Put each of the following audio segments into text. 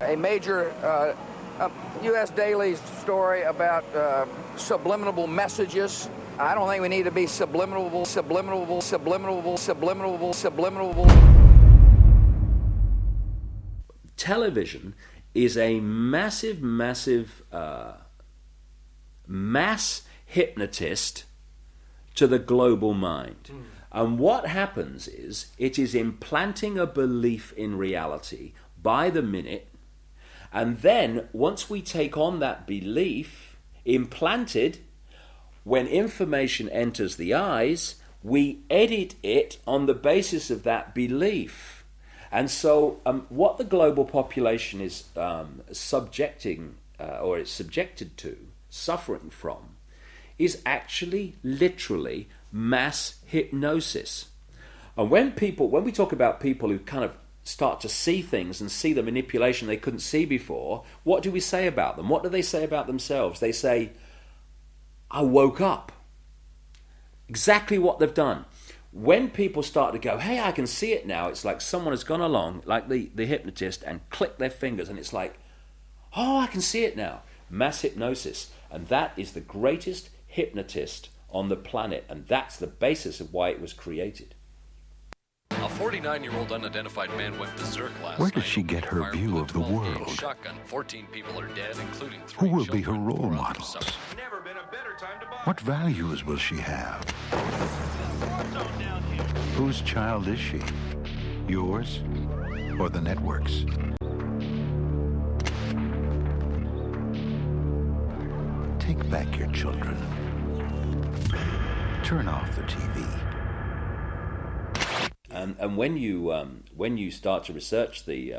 A major U.S. daily story about subliminal messages. I don't think we need to be subliminal. Television is a massive mass hypnotist to the global mind. And what happens is it is implanting a belief in reality by the minute. And then once we take on that belief implanted, when information enters the eyes, we edit it on the basis of that belief. And so what the global population is subjected to, suffering from, is actually literally mass hypnosis. And when we talk about people who kind of start to see things and see the manipulation they couldn't see before, what do we say about them? What do they say about themselves? They say, I woke up. Exactly what they've done. When people start to go, hey, I can see it now, it's like someone has gone along, like the hypnotist, and clicked their fingers, and it's like, oh, I can see it now. Mass hypnosis. And that is the greatest hypnotist on the planet, and that's the basis of why it was created. A 49-year-old unidentified man went berserk last night. Where does she get her view of the world? Shotgun. 14 people are dead, including 3 Who will be her children, role 4 others models? suffer. Never been a better time to buy. What values will she have? Whose child is she? Yours or the network's? Take back your children. Turn off the TV. And when you start to research the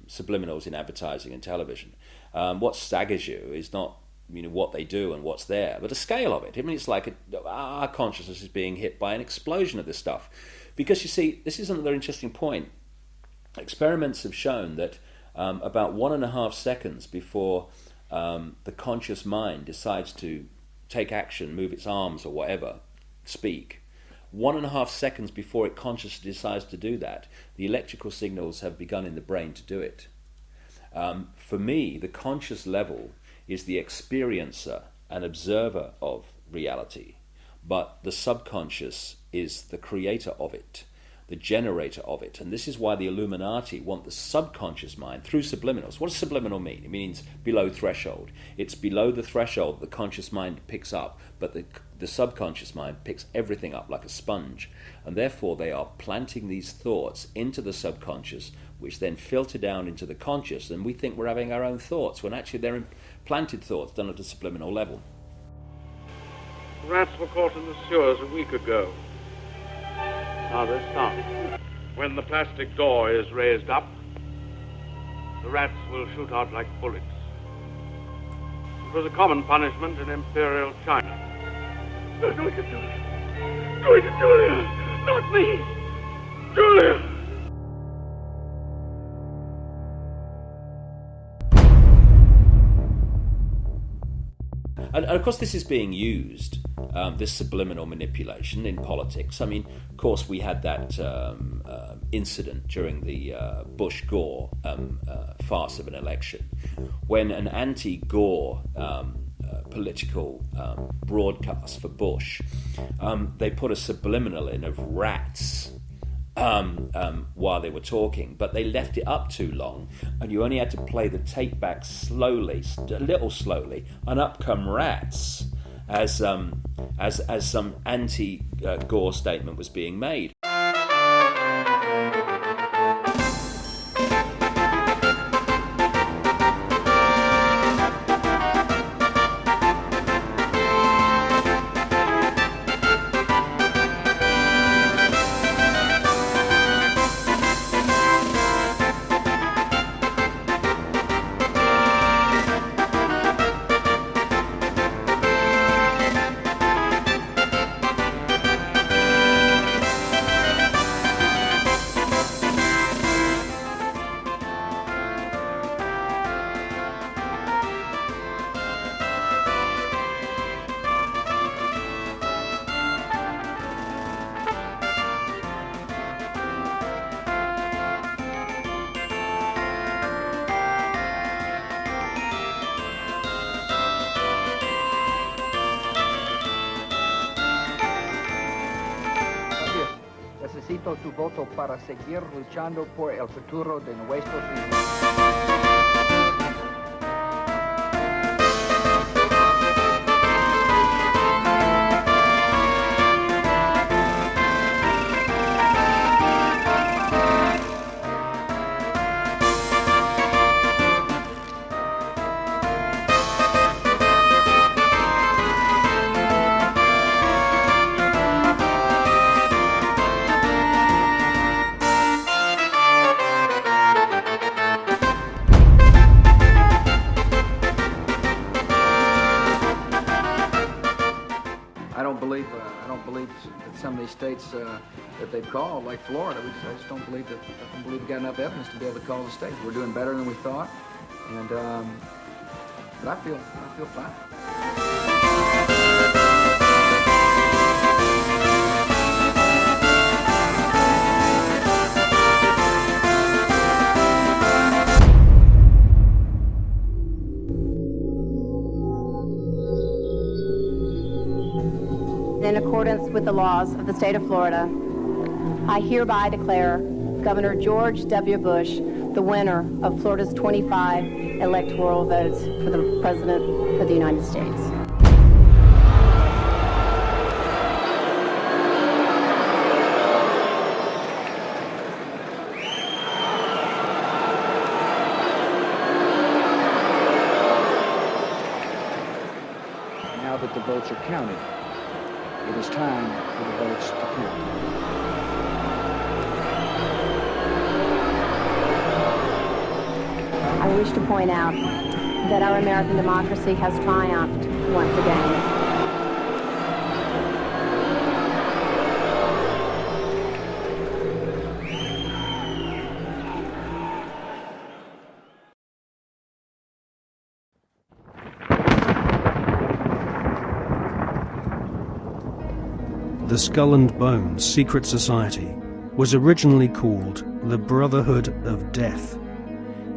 subliminals in advertising and television, what staggers you is not what they do and what's there, but the scale of it. I mean, it's like our consciousness is being hit by an explosion of this stuff. Because you see, this is another interesting point. Experiments have shown that about 1.5 seconds before the conscious mind decides to take action, move its arms or whatever, speak, 1.5 seconds before it consciously decides to do that, the electrical signals have begun in the brain to do it. For me, the conscious level is the experiencer and observer of reality, but the subconscious is the creator of it, the generator of it. And this is why the Illuminati want the subconscious mind through subliminals. What does subliminal mean? It means below threshold. It's below the threshold the conscious mind picks up, but the subconscious mind picks everything up like a sponge. And therefore they are planting these thoughts into the subconscious, which then filter down into the conscious, and we think we're having our own thoughts, when actually they're implanted thoughts done at a subliminal level. The rats were caught in the sewers a week ago. Now they're stopped. When the plastic door is raised up, the rats will shoot out like bullets. It was a common punishment in Imperial China. Do it to Julia. Do it to Julia. Not me. Julia. And of course this is being used, this subliminal manipulation, in politics. I mean, of course we had that incident during the Bush-Gore farce of an election, when an anti-Gore political broadcast for Bush, they put a subliminal in of rats while they were talking, but they left it up too long, and you only had to play the tape back slowly, a little slowly, and up come rats as some anti-Gore statement was being made. siento su voto para seguir luchando por el futuro de nuestros hijos. I don't believe that some of these states that they've called, like Florida, I just don't believe we've got enough evidence to be able to call the state. We're doing better than we thought, and but I feel fine. In accordance with the laws of the state of Florida, I hereby declare Governor George W. Bush the winner of Florida's 25 electoral votes for the President of the United States. Now that the votes are counted, it is time for the votes to count. I wish to point out that our American democracy has triumphed once again. The Skull and Bones secret society was originally called the Brotherhood of Death.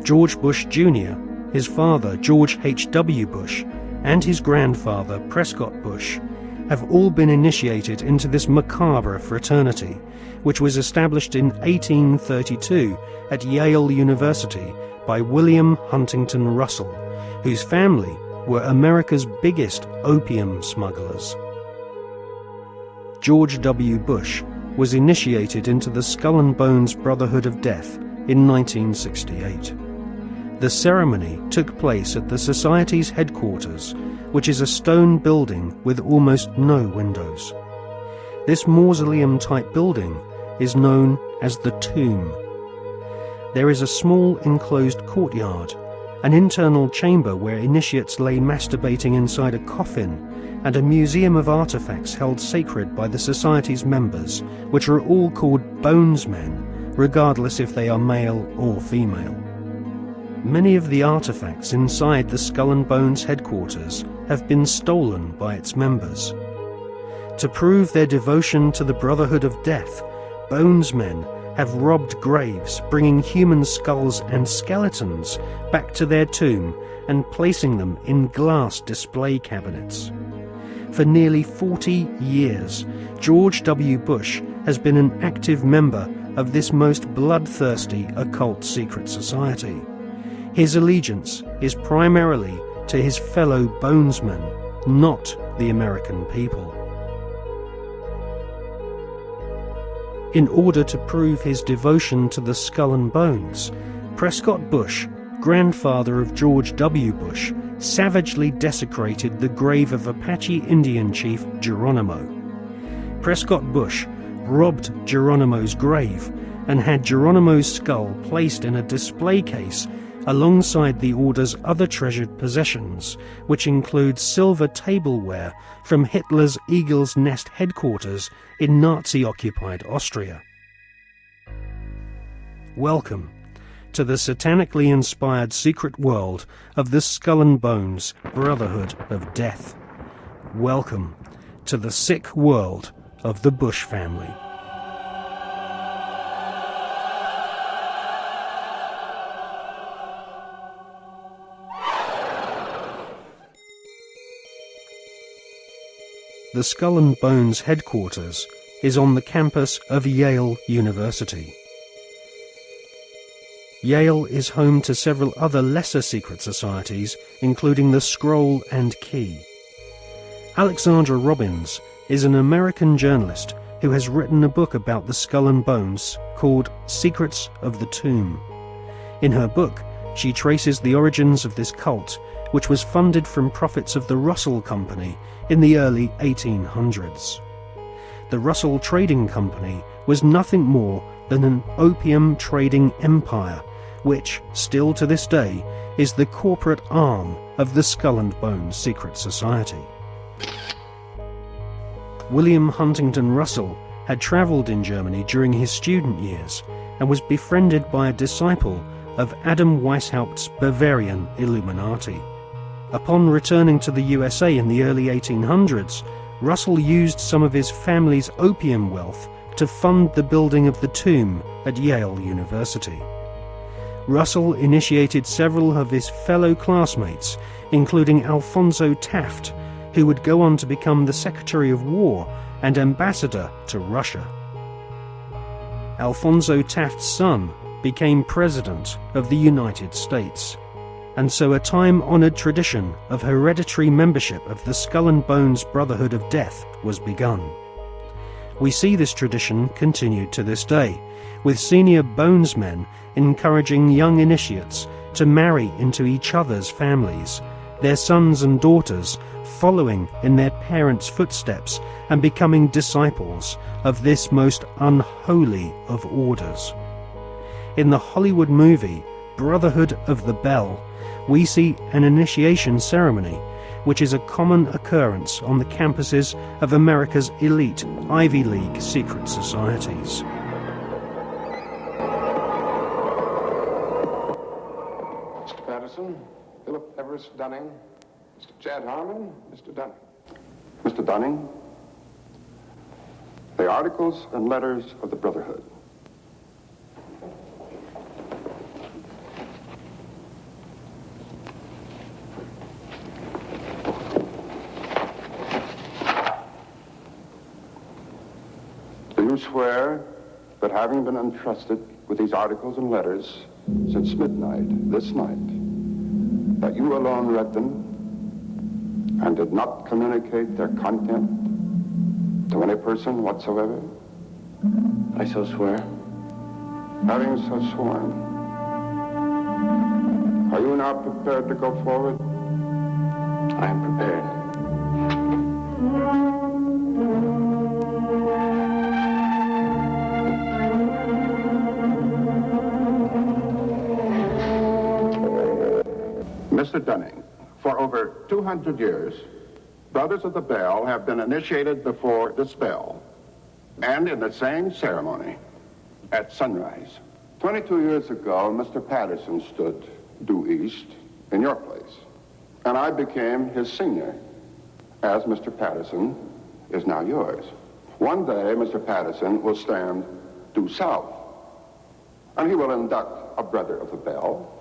George Bush Jr., his father George H.W. Bush, and his grandfather Prescott Bush have all been initiated into this macabre fraternity, which was established in 1832 at Yale University by William Huntington Russell, whose family were America's biggest opium smugglers. George W. Bush was initiated into the Skull and Bones Brotherhood of Death in 1968. The ceremony took place at the Society's headquarters, which is a stone building with almost no windows. This mausoleum-type building is known as the Tomb. There is a small enclosed courtyard, an internal chamber where initiates lay masturbating inside a coffin, and a museum of artifacts held sacred by the Society's members, which are all called Bonesmen, regardless if they are male or female. Many of the artifacts inside the Skull and Bones headquarters have been stolen by its members. To prove their devotion to the Brotherhood of Death, Bonesmen have robbed graves, bringing human skulls and skeletons back to their tomb and placing them in glass display cabinets. For nearly 40 years, George W. Bush has been an active member of this most bloodthirsty occult secret society. His allegiance is primarily to his fellow Bonesmen, not the American people. In order to prove his devotion to the Skull and Bones, Prescott Bush, grandfather of George W. Bush, savagely desecrated the grave of Apache Indian chief Geronimo. Prescott Bush robbed Geronimo's grave and had Geronimo's skull placed in a display case alongside the order's other treasured possessions, which include silver tableware from Hitler's Eagle's Nest headquarters in Nazi-occupied Austria. Welcome to the satanically inspired secret world of the Skull and Bones Brotherhood of Death. Welcome to the sick world of the Bush family. The Skull and Bones headquarters is on the campus of Yale University. Yale is home to several other lesser secret societies, including the Scroll and Key. Alexandra Robbins is an American journalist who has written a book about the Skull and Bones called Secrets of the Tomb. In her book, she traces the origins of this cult, which was funded from profits of the Russell Company in the early 1800s. The Russell Trading Company was nothing more than an opium trading empire, which, still to this day, is the corporate arm of the Skull and Bones Secret Society. William Huntington Russell had travelled in Germany during his student years and was befriended by a disciple of Adam Weishaupt's Bavarian Illuminati. Upon returning to the USA in the early 1800s, Russell used some of his family's opium wealth to fund the building of the tomb at Yale University. Russell initiated several of his fellow classmates, including Alphonso Taft, who would go on to become the Secretary of War and ambassador to Russia. Alphonso Taft's son became President of the United States, and so a time-honoured tradition of hereditary membership of the Skull and Bones Brotherhood of Death was begun. We see this tradition continued to this day, with senior bonesmen encouraging young initiates to marry into each other's families, their sons and daughters following in their parents' footsteps and becoming disciples of this most unholy of orders. In the Hollywood movie Brotherhood of the Bell, we see an initiation ceremony, which is a common occurrence on the campuses of America's elite Ivy League secret societies. Mr. Patterson, Philip Everest Dunning, Mr. Chad Harmon, Mr. Dunning. Mr. Dunning, the articles and letters of the Brotherhood. Do you swear that having been entrusted with these articles and letters since midnight this night, that you alone read them and did not communicate their content to any person whatsoever? I so swear. Having so sworn, are you now prepared to go forward? I am prepared. Mr. Dunning, for over 200 years, Brothers of the Bell have been initiated before the spell, and in the same ceremony, at sunrise. 22 years ago, Mr. Patterson stood due east in your place, and I became his senior, as Mr. Patterson is now yours. One day, Mr. Patterson will stand due south, and he will induct a Brother of the Bell,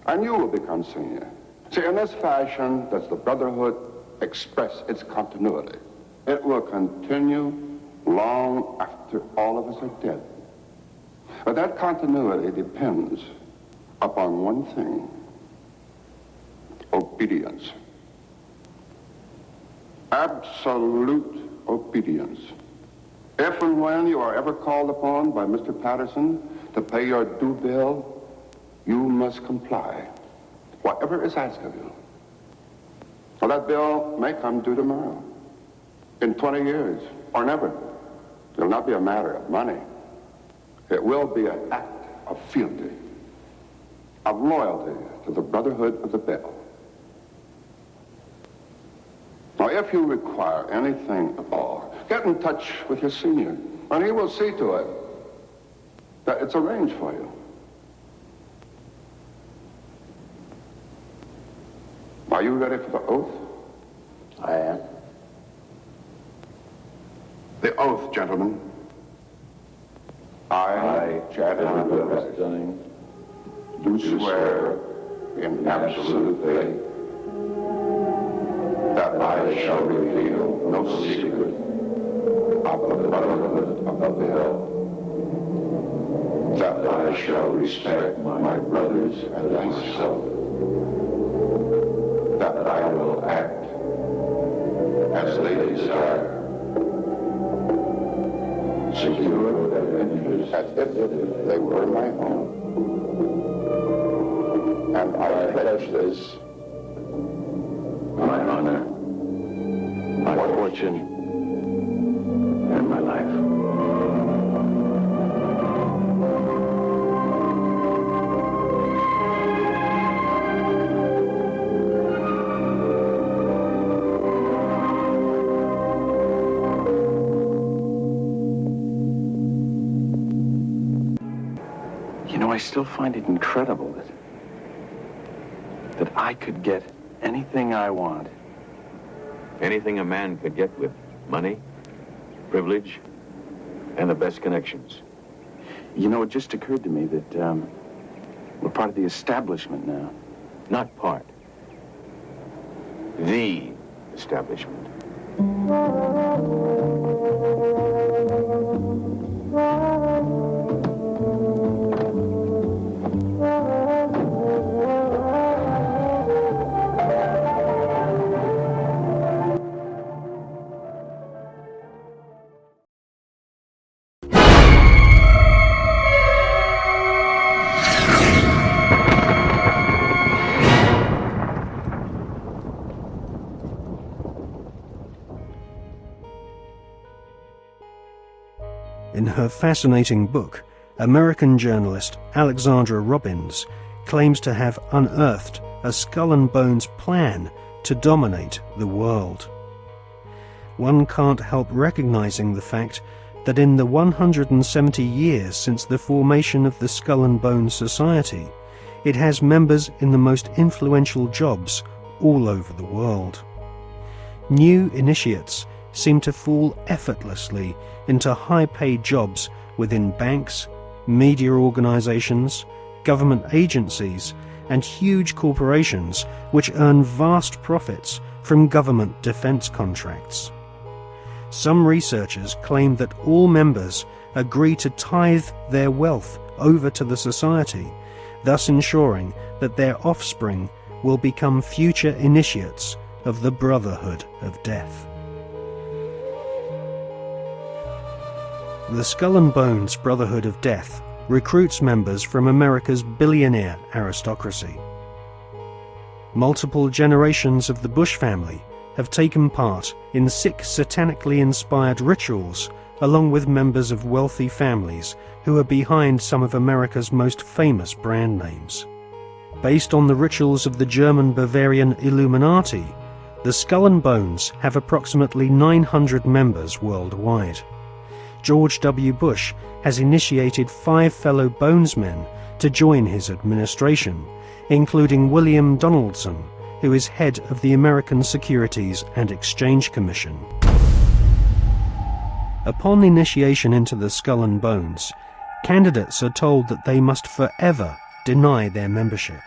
and you will become senior. See, in this fashion does the Brotherhood express its continuity. It will continue long after all of us are dead. But that continuity depends upon one thing: obedience. Absolute obedience. If and when you are ever called upon by Mr. Patterson to pay your due bill, you must comply, whatever is asked of you. Well, that bill may come due tomorrow, in 20 years, or never. It will not be a matter of money. It will be an act of fealty, of loyalty to the Brotherhood of the Bell. Now, if you require anything at all, get in touch with your senior, and he will see to it that it's arranged for you. Are you ready for the oath? I am. The oath, gentlemen. I, Chad Everest Dunning, do swear in absolute faith that I shall reveal no secret of of the brotherhood of the Veil, that I shall respect my brothers and myself, that I will act as they desire, secure their interests as if they were my own. And I pledge this, My honor, my fortune, and my life. You know, I still find it incredible that I could get anything I want. Anything a man could get with money, privilege, and the best connections. You know, it just occurred to me that we're part of the establishment now. Not part. The establishment. In her fascinating book, American journalist Alexandra Robbins claims to have unearthed a skull and bones plan to dominate the world. One can't help recognizing the fact that in the 170 years since the formation of the Skull and Bones Society, it has members in the most influential jobs all over the world. New initiates seem to fall effortlessly into high-paid jobs within banks, media organizations, government agencies, and huge corporations which earn vast profits from government defense contracts. Some researchers claim that all members agree to tithe their wealth over to the society, thus ensuring that their offspring will become future initiates of the Brotherhood of Death. The Skull and Bones Brotherhood of Death recruits members from America's billionaire aristocracy. Multiple generations of the Bush family have taken part in sick satanically inspired rituals along with members of wealthy families who are behind some of America's most famous brand names. Based on the rituals of the German Bavarian Illuminati, the Skull and Bones have approximately 900 members worldwide. George W. Bush has initiated 5 fellow Bonesmen to join his administration, including William Donaldson, who is head of the American Securities and Exchange Commission. Upon initiation into the Skull and Bones, candidates are told that they must forever deny their membership.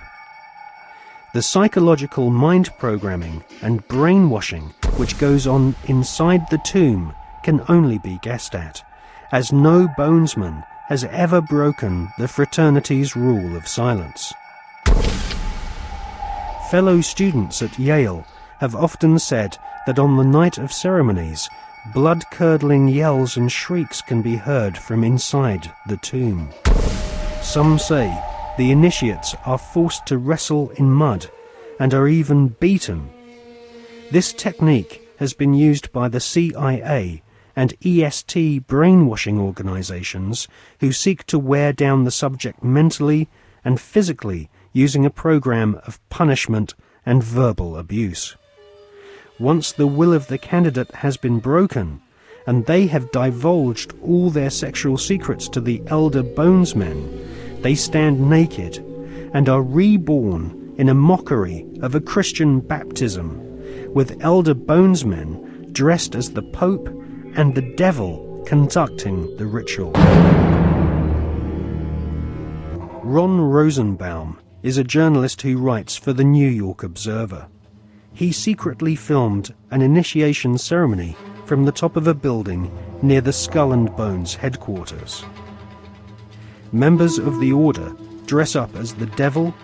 The psychological mind programming and brainwashing which goes on inside the tomb can only be guessed at, as no Bonesman has ever broken the fraternity's rule of silence. Fellow students at Yale have often said that on the night of ceremonies, blood-curdling yells and shrieks can be heard from inside the tomb. Some say the initiates are forced to wrestle in mud and are even beaten. This technique has been used by the CIA and EST brainwashing organizations who seek to wear down the subject mentally and physically using a program of punishment and verbal abuse. Once the will of the candidate has been broken and they have divulged all their sexual secrets to the elder Bonesmen, they stand naked and are reborn in a mockery of a Christian baptism, with elder Bonesmen dressed as the Pope and the devil conducting the ritual. Ron Rosenbaum is a journalist who writes for the New York Observer. He secretly filmed an initiation ceremony from the top of a building near the Skull and Bones headquarters. Members of the order dress up as the devil,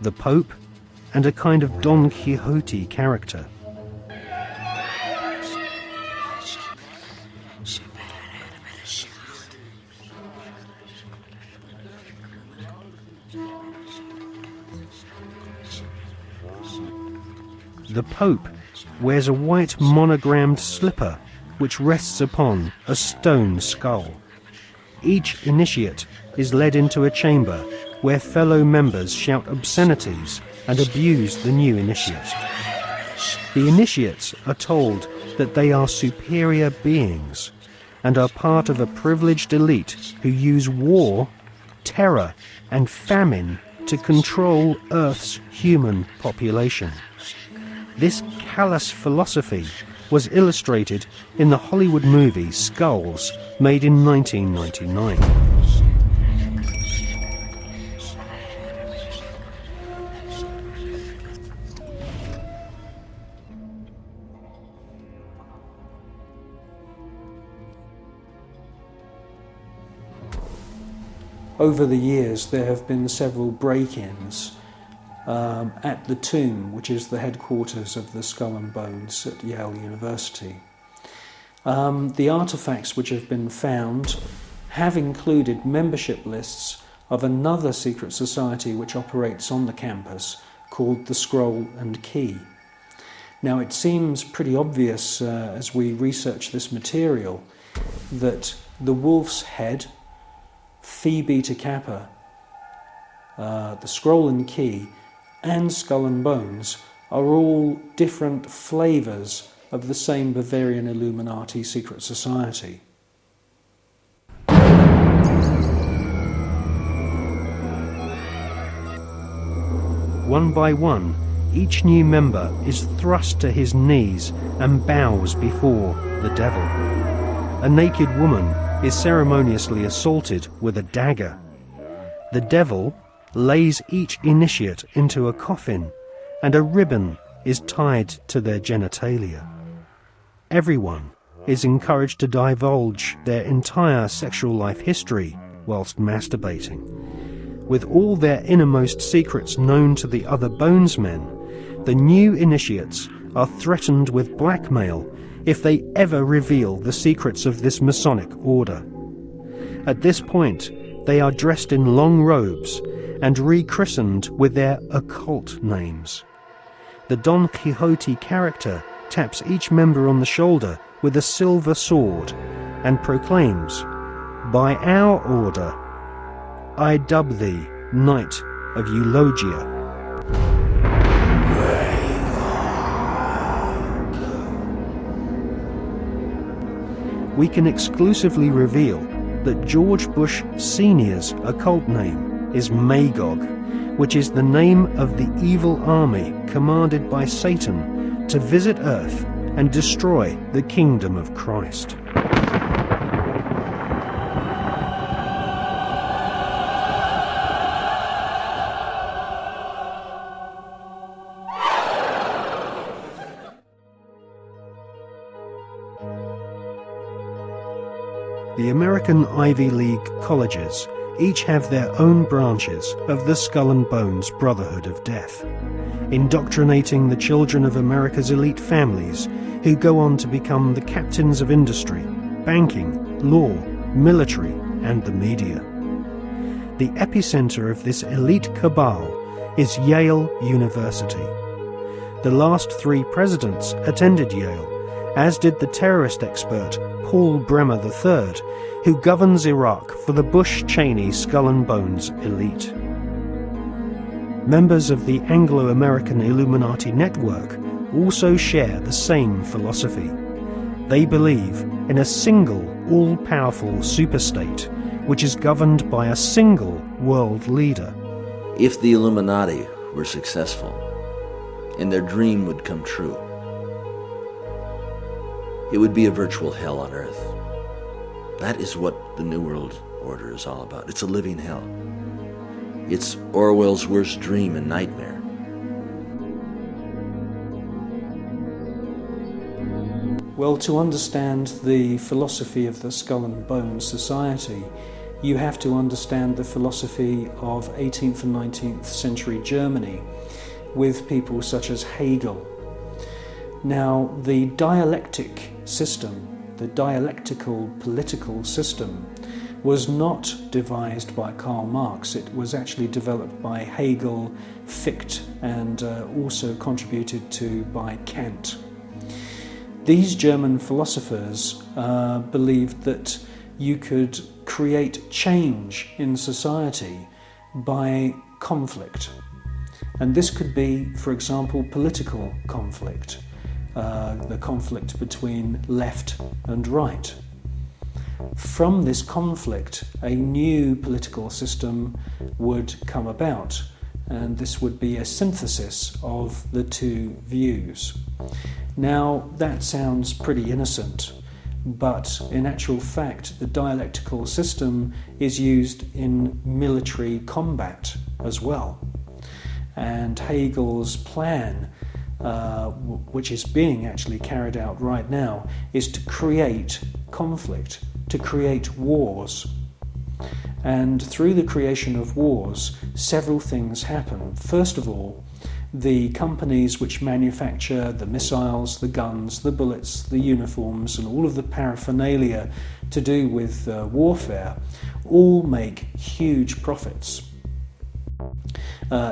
the Pope, and a kind of Don Quixote character. The Pope wears a white monogrammed slipper which rests upon a stone skull. Each initiate is led into a chamber where fellow members shout obscenities and abuse the new initiate. The initiates are told that they are superior beings and are part of a privileged elite who use war, terror, and famine to control Earth's human population. This callous philosophy was illustrated in the Hollywood movie Skulls, made in 1999. Over the years, there have been several break-ins at the tomb, which is the headquarters of the Skull and Bones at Yale University. The artefacts which have been found have included membership lists of another secret society which operates on the campus called the Scroll and Key. Now, it seems pretty obvious as we research this material that the Wolf's Head, Phi Beta Kappa, the Scroll and Key, and Skull and Bones are all different flavours of the same Bavarian Illuminati secret society. One by one, each new member is thrust to his knees and bows before the devil. A naked woman is ceremoniously assaulted with a dagger. The devil lays each initiate into a coffin, and a ribbon is tied to their genitalia. Everyone is encouraged to divulge their entire sexual life history whilst masturbating. With all their innermost secrets known to the other Bonesmen, the new initiates are threatened with blackmail if they ever reveal the secrets of this Masonic order. At this point, they are dressed in long robes and rechristened with their occult names. The Don Quixote character taps each member on the shoulder with a silver sword and proclaims, "By our order, I dub thee Knight of Eulogia." We can exclusively reveal that George Bush Sr.'s occult name is Magog, which is the name of the evil army commanded by Satan to visit Earth and destroy the kingdom of Christ. The American Ivy League colleges each have their own branches of the Skull and Bones Brotherhood of Death, indoctrinating the children of America's elite families who go on to become the captains of industry, banking, law, military, and the media. The epicenter of this elite cabal is Yale University. The last 3 presidents attended Yale, as did the terrorist expert Paul Bremer III, who governs Iraq for the Bush-Cheney Skull and Bones elite. Members of the Anglo-American Illuminati network also share the same philosophy. They believe in a single, all-powerful superstate, which is governed by a single world leader. If the Illuminati were successful, and their dream would come true, it would be a virtual hell on Earth. That is what the New World Order is all about. It's a living hell. It's Orwell's worst dream and nightmare. Well, to understand the philosophy of the Skull and Bones Society, you have to understand the philosophy of 18th and 19th century Germany with people such as Hegel. Now, the dialectic system, the dialectical political system, was not devised by Karl Marx. It was actually developed by Hegel, Fichte, and also contributed to by Kant. These German philosophers believed that you could create change in society by conflict. And this could be, for example, political conflict, the conflict between left and right. From this conflict, a new political system would come about, and this would be a synthesis of the two views. Now, that sounds pretty innocent, but in actual fact, the dialectical system is used in military combat as well. And Hegel's plan, which is being actually carried out right now, is to create conflict, to create wars. And through the creation of wars, several things happen. First of all, the companies which manufacture the missiles, the guns, the bullets, the uniforms, and all of the paraphernalia to do with warfare all make huge profits.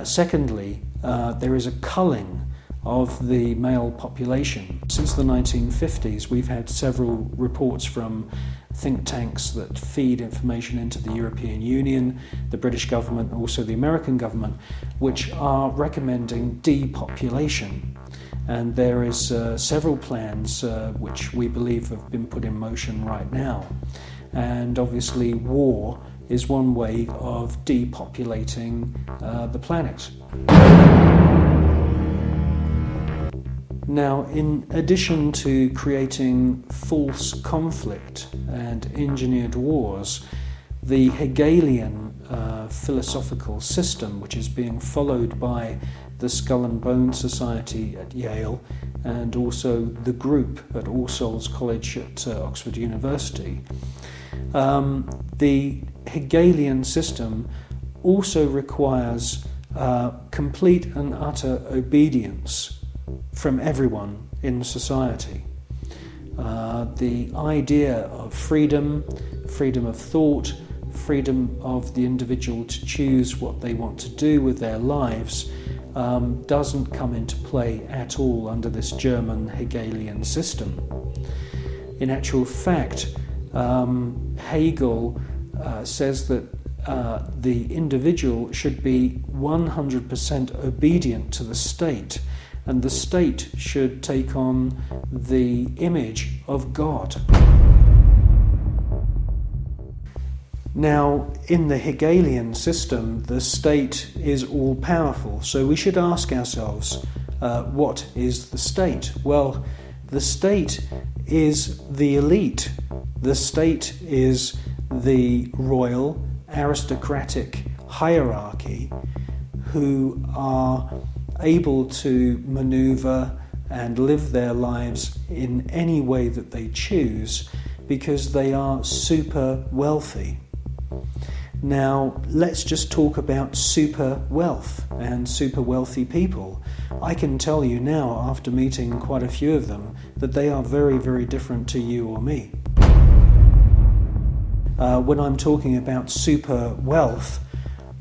Secondly, there is a culling of the male population. Since the 1950s, we've had several reports from think tanks that feed information into the European Union, the British government, and also the American government, which are recommending depopulation. And there is several plans which we believe have been put in motion right now. And obviously war is one way of depopulating the planet. Now, in addition to creating false conflict and engineered wars, the Hegelian philosophical system, which is being followed by the Skull and Bones Society at Yale and also the group at All Souls College at Oxford University, the Hegelian system also requires complete and utter obedience from everyone in society. The idea of freedom, freedom of thought, freedom of the individual to choose what they want to do with their lives doesn't come into play at all under this German Hegelian system. In actual fact, Hegel says that the individual should be 100% obedient to the state, and the state should take on the image of God. Now, in the Hegelian system, the state is all-powerful, so we should ask ourselves, what is the state? Well, the state is the elite. The state is the royal, aristocratic hierarchy who are able to maneuver and live their lives in any way that they choose because they are super wealthy. Now, let's just talk about super wealth and super wealthy people. I can tell you now, after meeting quite a few of them, that they are very, very different to you or me. When I'm talking about super wealth,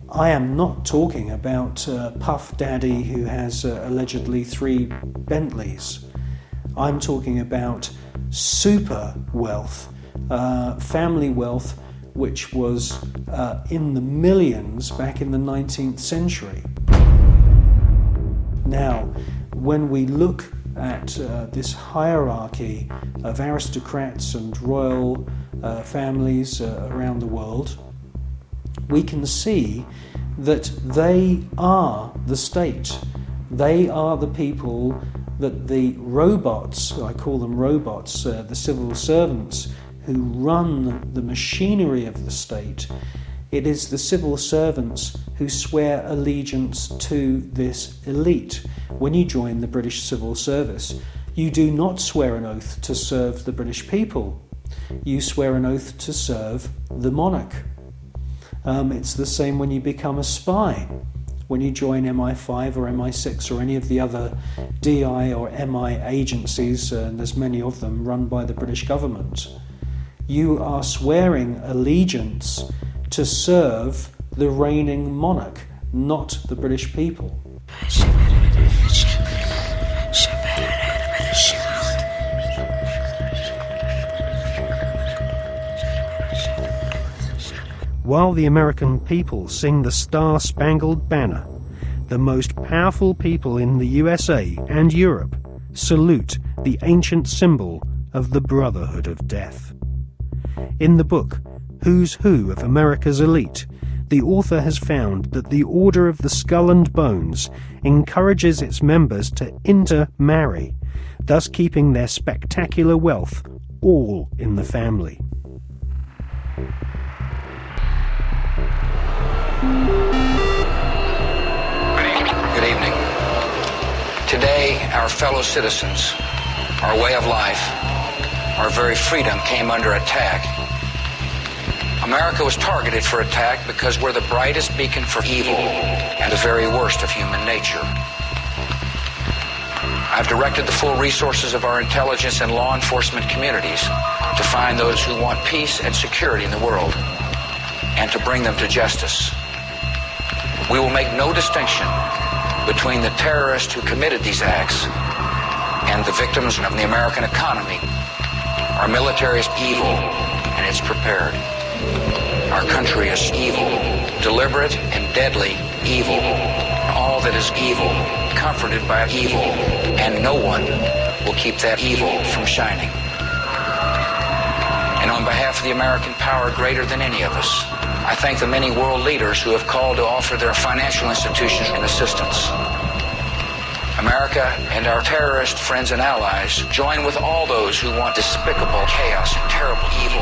I am not talking about Puff Daddy who has allegedly 3 Bentleys. I'm talking about super wealth, family wealth, which was in the millions back in the 19th century. Now, when we look at this hierarchy of aristocrats and royal families around the world, we can see that they are the state. They are the people that the robots, I call them robots, the civil servants who run the machinery of the state. It is the civil servants who swear allegiance to this elite. When you join the British Civil Service, You do not swear an oath to serve the British people. You swear an oath to serve the monarch. It's the same when you become a spy. When you join MI5 or MI6 or any of the other DI or MI agencies, and there's many of them run by the British government, you are swearing allegiance to serve the reigning monarch, not the British people. While the American people sing the Star-Spangled Banner, the most powerful people in the USA and Europe salute the ancient symbol of the Brotherhood of Death. In the book, Who's Who of America's Elite, the author has found that the Order of the Skull and Bones encourages its members to intermarry, thus keeping their spectacular wealth all in the family. Good evening. Today, our fellow citizens, our way of life, our very freedom came under attack. America was targeted for attack because we're the brightest beacon for evil and the very worst of human nature. I've directed the full resources of our intelligence and law enforcement communities to find those who want peace and security in the world and to bring them to justice. We will make no distinction between the terrorists who committed these acts and the victims of the American economy. Our military is evil, and it's prepared. Our country is evil, deliberate and deadly evil. All that is evil, comforted by evil, and no one will keep that evil from shining. And on behalf of the American power greater than any of us, I thank the many world leaders who have called to offer their financial institutions and assistance. America and our terrorist friends and allies join with all those who want despicable chaos and terrible evil.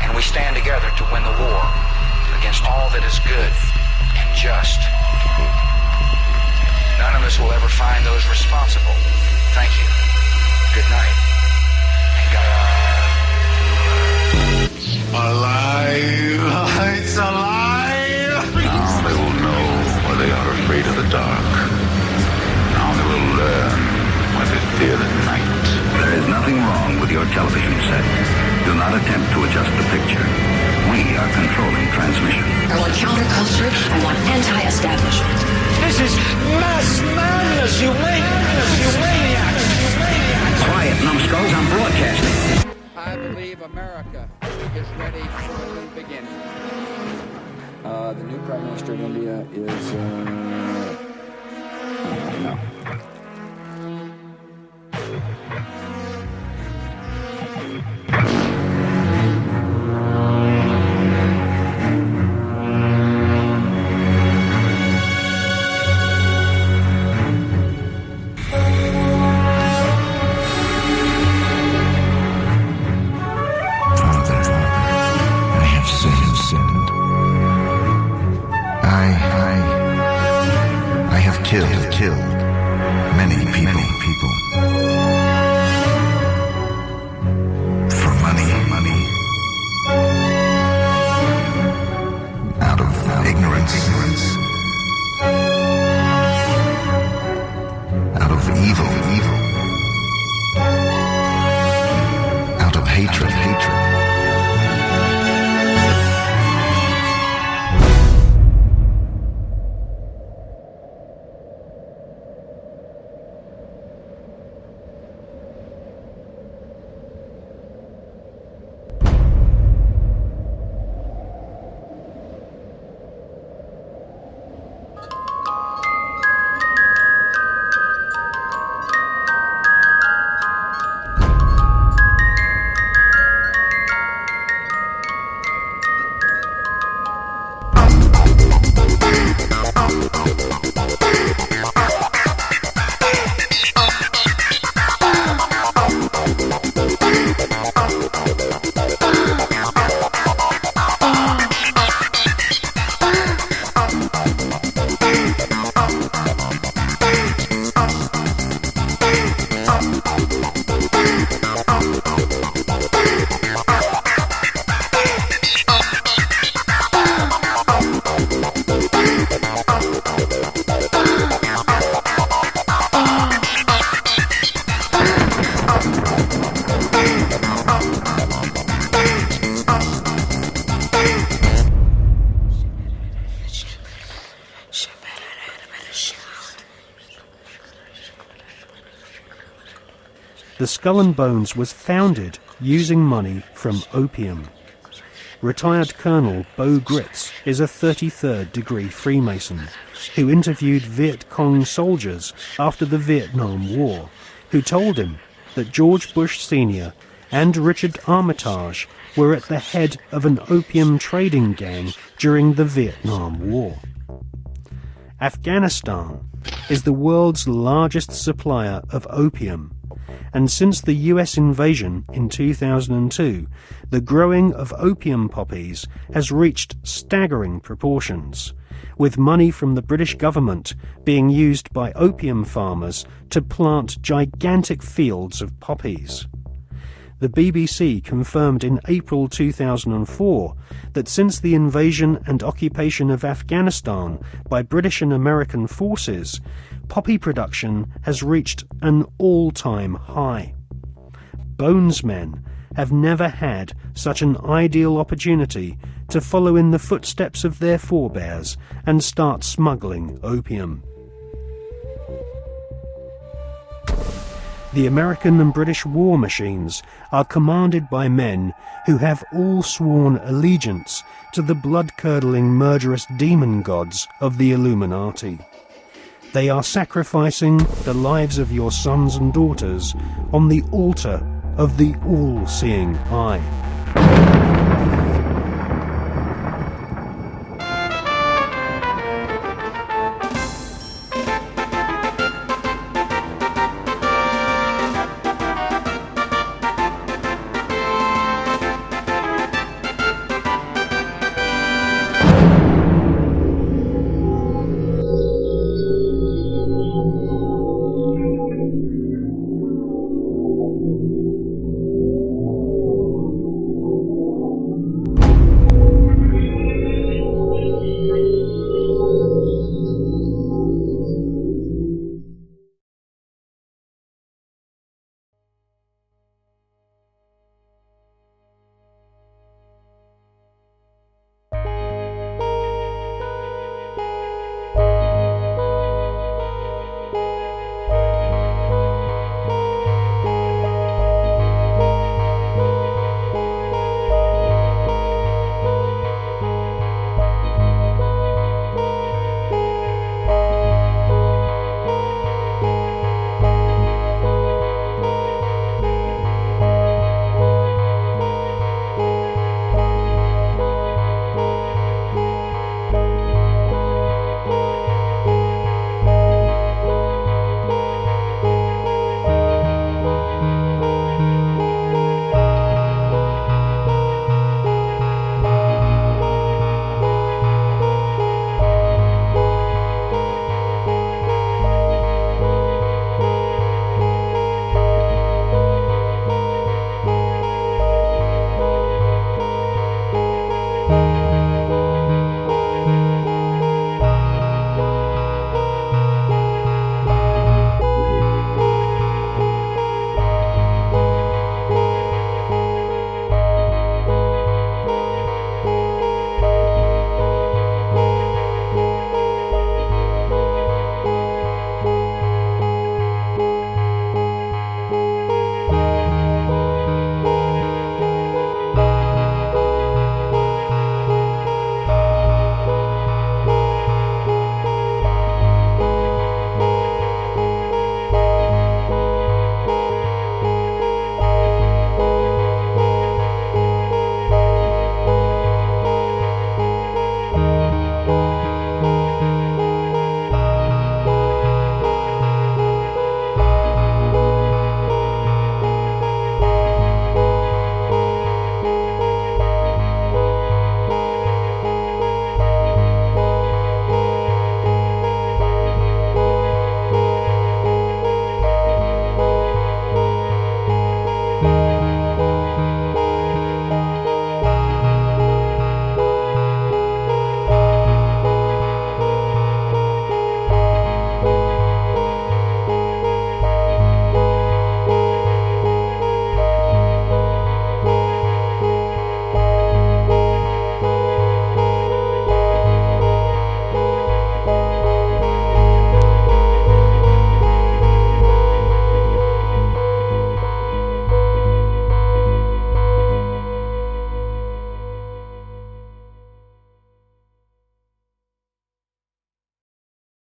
And we stand together to win the war against all that is good and just. None of us will ever find those responsible. Thank you. Good night. And God. Alive! It's alive! Now they will know why they are afraid of the dark. Now they will learn why they fear the night. There is nothing wrong with your television set. Do not attempt to adjust the picture. We are controlling transmission. I want counterculture. I want anti-establishment. This is mass madness, you maniacs! Quiet, numbskulls, I'm broadcasting. I believe America is ready for a new beginning. The new Prime Minister of India is, no. Killed many people. For money. Out of ignorance. Out of evil. Out of hatred. the Skull and Bones was founded using money from opium. Retired Colonel Beau Gritz is a 33rd degree Freemason who interviewed Viet Cong soldiers after the Vietnam War, who told him that George Bush Sr. and Richard Armitage were at the head of an opium trading gang during the Vietnam War. Afghanistan is the world's largest supplier of opium, and since the US invasion in 2002, the growing of opium poppies has reached staggering proportions, with money from the British government being used by opium farmers to plant gigantic fields of poppies. The BBC confirmed in April 2004 that since the invasion and occupation of Afghanistan by British and American forces, poppy production has reached an all-time high. Bonesmen have never had such an ideal opportunity to follow in the footsteps of their forebears and start smuggling opium. The American and British war machines are commanded by men who have all sworn allegiance to the blood-curdling murderous demon gods of the Illuminati. They are sacrificing the lives of your sons and daughters on the altar of the all-seeing eye.